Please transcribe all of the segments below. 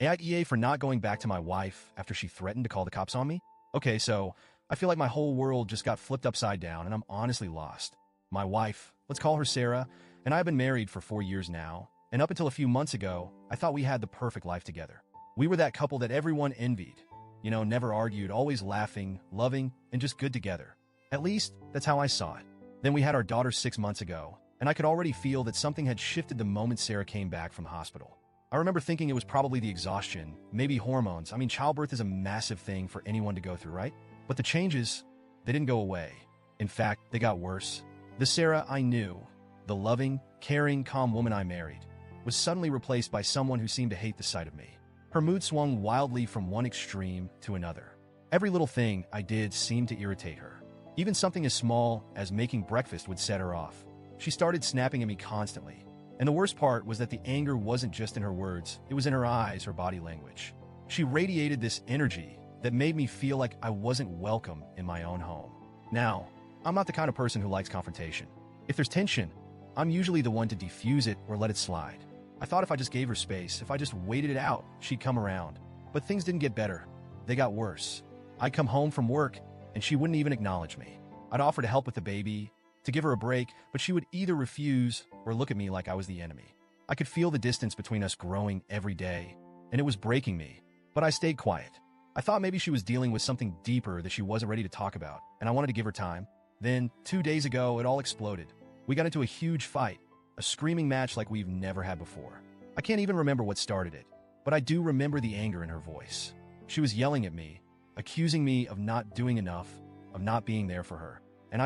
AITA for not going back to my wife after she threatened to call the cops on me? Okay, so I feel like my whole world just got flipped upside down and I'm honestly lost. My wife, let's call her Sarah, and I have been married for 4 years now, and up until a few months ago, I thought we had the perfect life together. We were that couple that everyone envied. Never argued, always laughing, loving, and just good together. At least, that's how I saw it. Then we had our daughter 6 months ago, and I could already feel that something had shifted the moment Sarah came back from the hospital. I remember thinking it was probably the exhaustion, maybe hormones. I mean, childbirth is a massive thing for anyone to go through, right? But the changes, they didn't go away. In fact, they got worse. The Sarah I knew, the loving, caring, calm woman I married, was suddenly replaced by someone who seemed to hate the sight of me. Her mood swung wildly from one extreme to another. Every little thing I did seemed to irritate her. Even something as small as making breakfast would set her off. She started snapping at me constantly. And the worst part was that the anger wasn't just in her words, it was in her eyes, her body language. She radiated this energy that made me feel like I wasn't welcome in my own home. Now, I'm not the kind of person who likes confrontation. If there's tension, I'm usually the one to defuse it or let it slide. I thought if I just gave her space, if I just waited it out, she'd come around. But things didn't get better. They got worse. I'd come home from work, and she wouldn't even acknowledge me. I'd offer to help with the baby, to give her a break, but she would either refuse or look at me like I was the enemy. I could feel the distance between us growing every day, and it was breaking me. But I stayed quiet. I thought maybe she was dealing with something deeper that she wasn't ready to talk about, and I wanted to give her time. Then, 2 days ago, it all exploded. We got into a huge fight, a screaming match like we've never had before. I can't even remember what started it, but I do remember the anger in her voice. She was yelling at me, accusing me of not doing enough, of not being there for her. And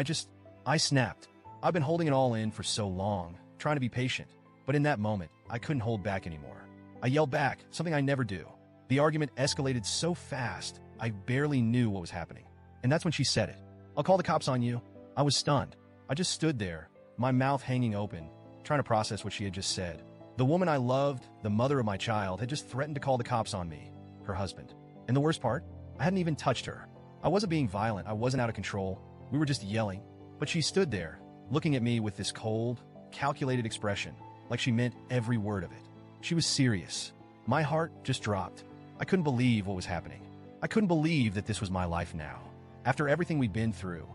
I snapped. I've been holding it all in for so long, trying to be patient. But in that moment, I couldn't hold back anymore. I yelled back, something I never do. The argument escalated so fast, I barely knew what was happening. And that's when she said it. "I'll call the cops on you." I was stunned. I just stood there, my mouth hanging open, trying to process what she had just said. The woman I loved, the mother of my child, had just threatened to call the cops on me, her husband. And the worst part, I hadn't even touched her. I wasn't being violent, I wasn't out of control. We were just yelling. But she stood there, looking at me with this cold, calculated expression, like she meant every word of it. She was serious. My heart just dropped. I couldn't believe what was happening. I couldn't believe that this was my life now. After everything we'd been through,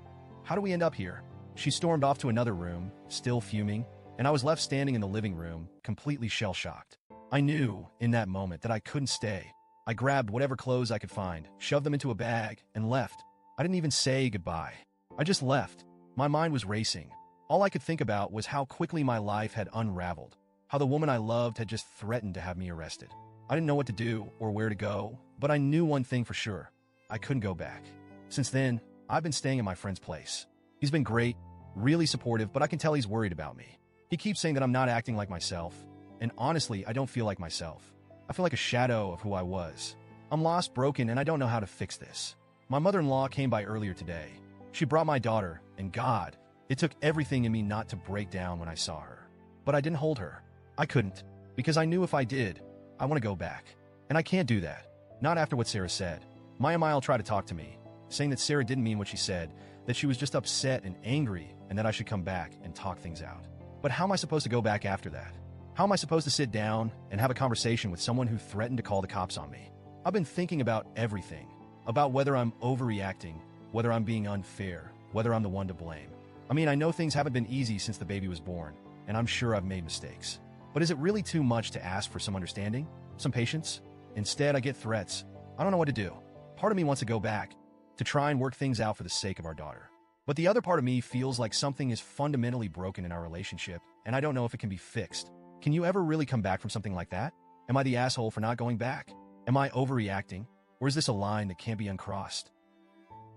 how do we end up here? She stormed off to another room, still fuming, and I was left standing in the living room, completely shell-shocked. I knew, in that moment, that I couldn't stay. I grabbed whatever clothes I could find, shoved them into a bag, and left. I didn't even say goodbye. I just left. My mind was racing. All I could think about was how quickly my life had unraveled, how the woman I loved had just threatened to have me arrested. I didn't know what to do or where to go, but I knew one thing for sure. I couldn't go back. Since then, I've been staying at my friend's place. He's been great, really supportive, but I can tell he's worried about me. He keeps saying that I'm not acting like myself, and honestly, I don't feel like myself. I feel like a shadow of who I was. I'm lost, broken, and I don't know how to fix this. My mother-in-law came by earlier today. She brought my daughter, and God, it took everything in me not to break down when I saw her. But I didn't hold her. I couldn't, because I knew if I did, I want to go back. And I can't do that. Not after what Sarah said. Maya Mile tried to talk to me, saying that Sarah didn't mean what she said, that she was just upset and angry, and that I should come back and talk things out. But how am I supposed to go back after that? How am I supposed to sit down and have a conversation with someone who threatened to call the cops on me? I've been thinking about everything, about whether I'm overreacting, whether I'm being unfair, whether I'm the one to blame. I mean, I know things haven't been easy since the baby was born, and I'm sure I've made mistakes. But is it really too much to ask for some understanding, some patience? Instead, I get threats. I don't know what to do. Part of me wants to go back, to try and work things out for the sake of our daughter. But the other part of me feels like something is fundamentally broken in our relationship, and I don't know if it can be fixed. Can you ever really come back from something like that? Am I the asshole for not going back? Am I overreacting? Or is this a line that can't be uncrossed?